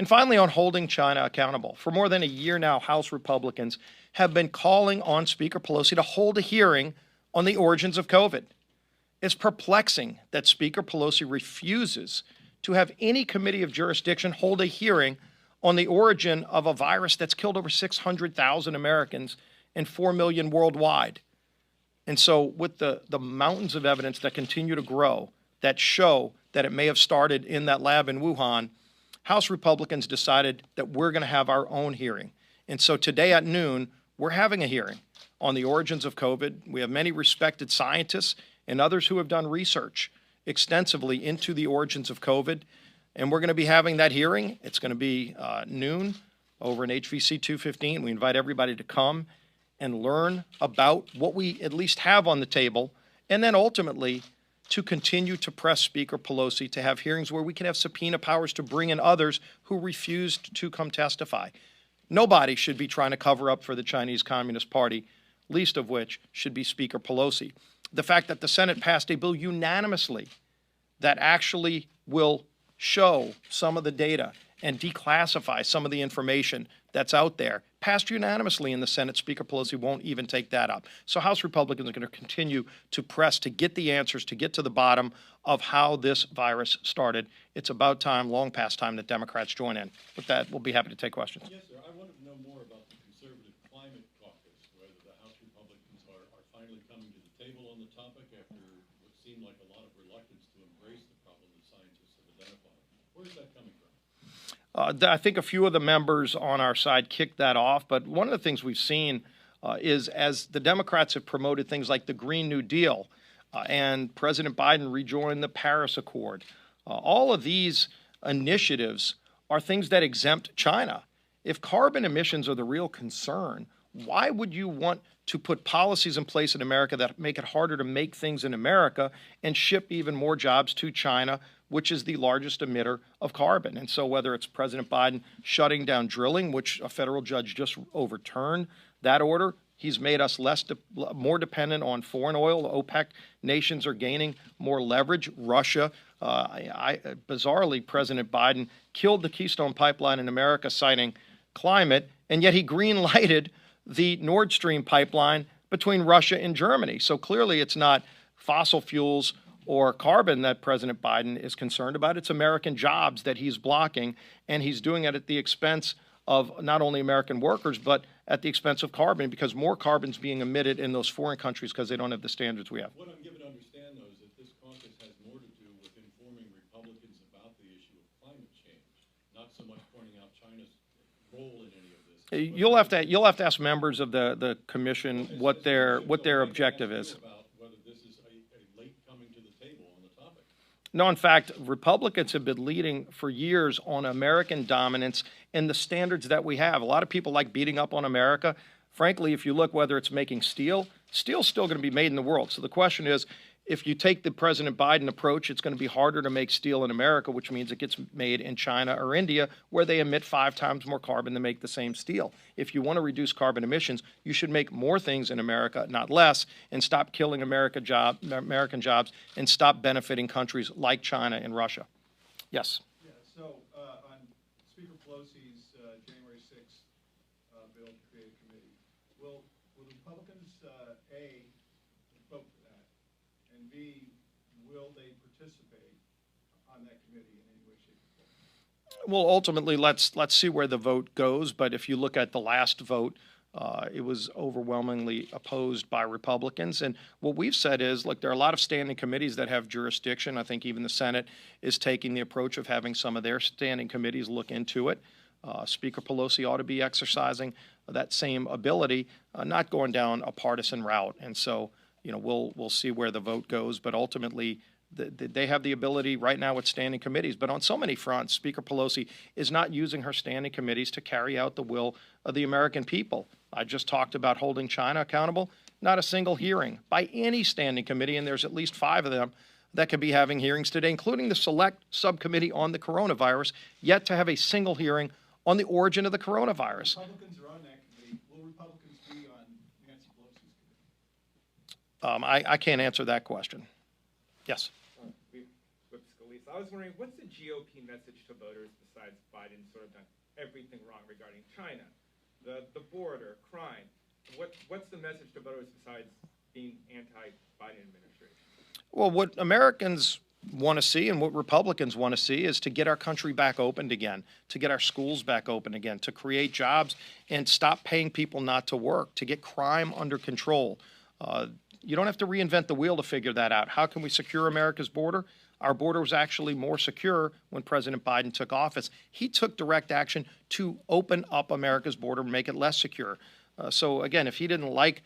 And finally, on holding China accountable. For more than a year now, House Republicans have been calling on Speaker Pelosi to hold a hearing on the origins of COVID. It's perplexing that Speaker Pelosi refuses to have any committee of jurisdiction hold a hearing on the origin of a virus that's killed over 600,000 Americans and 4 million worldwide. And so with the mountains of evidence that continue to grow that show that it may have started in that lab in Wuhan, House Republicans decided that we're going to have our own hearing. And so today at noon, we're having a hearing on the origins of COVID. We have many respected scientists and others who have done research extensively into the origins of COVID. And we're going to be having that hearing. It's going to be noon over in HVC 215. We invite everybody to come and learn about what we at least have on the table, and then ultimately to continue to press Speaker Pelosi to have hearings where we can have subpoena powers to bring in others who refused to come testify. Nobody should be trying to cover up for the Chinese Communist Party, least of which should be Speaker Pelosi. The fact that the Senate passed a bill unanimously that actually will show some of the data and declassify some of the information that's out there, passed unanimously in the Senate. Speaker Pelosi won't even take that up. So House Republicans are going to continue to press to get the answers, to get to the bottom of how this virus started. It's about time, long past time, that Democrats join in. With that, we'll be happy to take questions. Yes, sir. I wanted to know more about the Conservative Climate Caucus, whether the House Republicans are finally coming to the table on the topic after what seemed like a lot of reluctance to embrace the problem that scientists have identified. Where is that coming from? I think a few of the members on our side kicked that off, but one of the things we've seen is as the Democrats have promoted things like the Green New Deal and President Biden rejoined the Paris Accord, all of these initiatives are things that exempt China. If carbon emissions are the real concern, why would you want to put policies in place in America that make it harder to make things in America and ship even more jobs to China, which is the largest emitter of carbon? And so whether it's President Biden shutting down drilling, which a federal judge just overturned that order, he's made us more dependent on foreign oil. OPEC nations are gaining more leverage. Russia, bizarrely, President Biden killed the Keystone Pipeline in America, citing climate, and yet he green-lighted the Nord Stream pipeline between Russia and Germany. So clearly it's not fossil fuels or carbon that President Biden is concerned about. It's American jobs that he's blocking, and he's doing it at the expense of not only American workers, but at the expense of carbon, because more carbon's being emitted in those foreign countries because they don't have the standards we have. What I'm given to understand, though, is that this caucus has more to do with informing Republicans about the issue of climate change, not so much pointing out China's role in any of this. You'll have to ask members of the commission what their objective is. About whether this is a late coming to the table on the topic. No, in fact, Republicans have been leading for years on American dominance and the standards that we have. A lot of people like beating up on America. Frankly, if you look whether it's making steel, steel's still going to be made in the world. So the question is, if you take the President Biden approach, it's going to be harder to make steel in America, which means it gets made in China or India, where they emit 5 times more carbon to make the same steel. If you want to reduce carbon emissions, you should make more things in America, not less, and stop killing American jobs and stop benefiting countries like China and Russia. Yes. Yeah, so on Speaker Pelosi's January 6th bill to create a committee, will the Republicans, A, vote for that, and B, will they participate on that committee in any way, shape, or form? Well, ultimately, let's see where the vote goes. But if you look at the last vote, it was overwhelmingly opposed by Republicans. And what we've said is, look, there are a lot of standing committees that have jurisdiction. I think even the Senate is taking the approach of having some of their standing committees look into it. Speaker Pelosi ought to be exercising that same ability, not going down a partisan route. And so, you know, we'll see where the vote goes. But ultimately, they have the ability right now with standing committees. But on so many fronts, Speaker Pelosi is not using her standing committees to carry out the will of the American people. I just talked about holding China accountable. Not a single hearing by any standing committee, and there's at least 5 of them that could be having hearings today, including the select subcommittee on the coronavirus, yet to have a single hearing on the origin of the coronavirus. Republicans are on that committee. Will Republicans be on Nancy Pelosi's committee? I can't answer that question. Yes. Whip Scalise, I was wondering, what's the GOP message to voters besides Biden sort of done everything wrong regarding China, the border, crime? What's the message to voters besides being anti-Biden administration? Well, what Americans want to see and what Republicans want to see is to get our country back opened again, to get our schools back open again, to create jobs and stop paying people not to work, to get crime under control. You don't have to reinvent the wheel to figure that out. How can we secure America's border? Our border was actually more secure when President Biden took office. He took direct action to open up America's border and make it less secure. So again, if he didn't like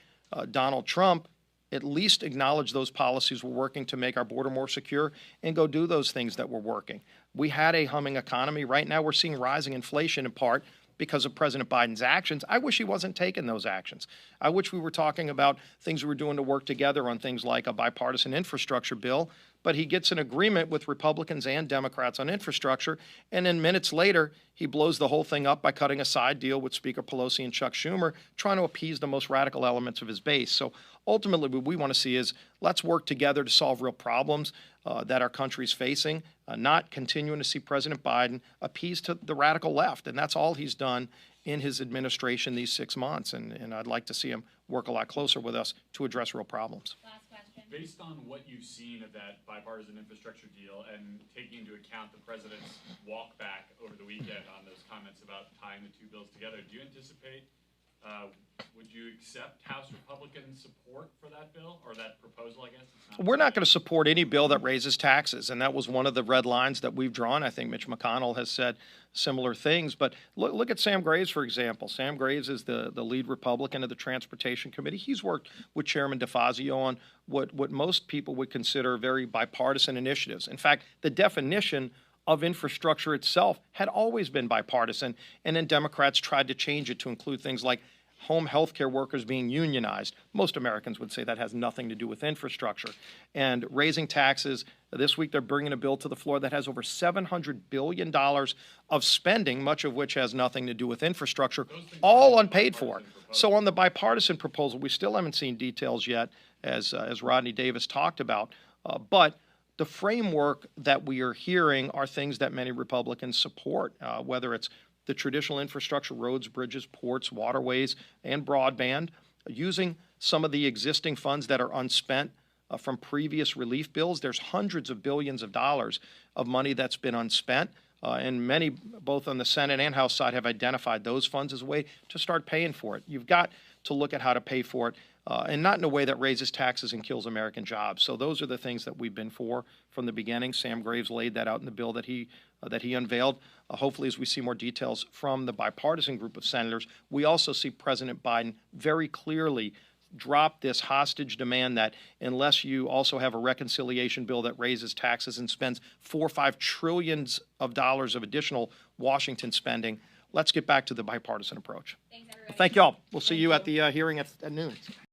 Donald Trump, at least acknowledge those policies were working to make our border more secure and go do those things that were working. We had a humming economy. Right now we're seeing rising inflation in part because of President Biden's actions. I wish he wasn't taking those actions. I wish we were talking about things we were doing to work together on things like a bipartisan infrastructure bill, but he gets an agreement with Republicans and Democrats on infrastructure, and then minutes later, he blows the whole thing up by cutting a side deal with Speaker Pelosi and Chuck Schumer, trying to appease the most radical elements of his base. So ultimately, what we want to see is let's work together to solve real problems that our country's facing, not continuing to see President Biden appease to the radical left. And that's all he's done in his administration these 6 months. And I'd like to see him work a lot closer with us to address real problems. Last question. Based on what you've seen of that bipartisan infrastructure deal and taking into account the president's walk back over the weekend on those comments about tying the two bills together, do you anticipate, would you accept House Republican support for that bill or that proposal, I guess? We're not going to support any bill that raises taxes, and that was one of the red lines that we've drawn. I think Mitch McConnell has said similar things. But look at Sam Graves, for example. Sam Graves is the lead Republican of the Transportation Committee. He's worked with Chairman DeFazio on what most people would consider very bipartisan initiatives. In fact, the definition of infrastructure itself had always been bipartisan, and then Democrats tried to change it to include things like home health care workers being unionized. Most Americans would say that has nothing to do with infrastructure. And raising taxes, this week they're bringing a bill to the floor that has over $700 billion of spending, much of which has nothing to do with infrastructure, all unpaid for. So on the bipartisan proposal, we still haven't seen details yet, as Rodney Davis talked about, but the framework that we are hearing are things that many Republicans support, whether it's the traditional infrastructure, roads, bridges, ports, waterways, and broadband, using some of the existing funds that are unspent from previous relief bills. There's hundreds of billions of dollars of money that's been unspent, and many, both on the Senate and House side, have identified those funds as a way to start paying for it. You've got to look at how to pay for it, and not in a way that raises taxes and kills American jobs. So those are the things that we've been for from the beginning. Sam Graves laid that out in the bill that he unveiled. Hopefully, as we see more details from the bipartisan group of senators, we also see President Biden very clearly drop this hostage demand that unless you also have a reconciliation bill that raises taxes and spends $4 or $5 trillion of additional Washington spending, let's get back to the bipartisan approach. Thanks, everybody. Thank you all. We'll see you at the hearing at noon.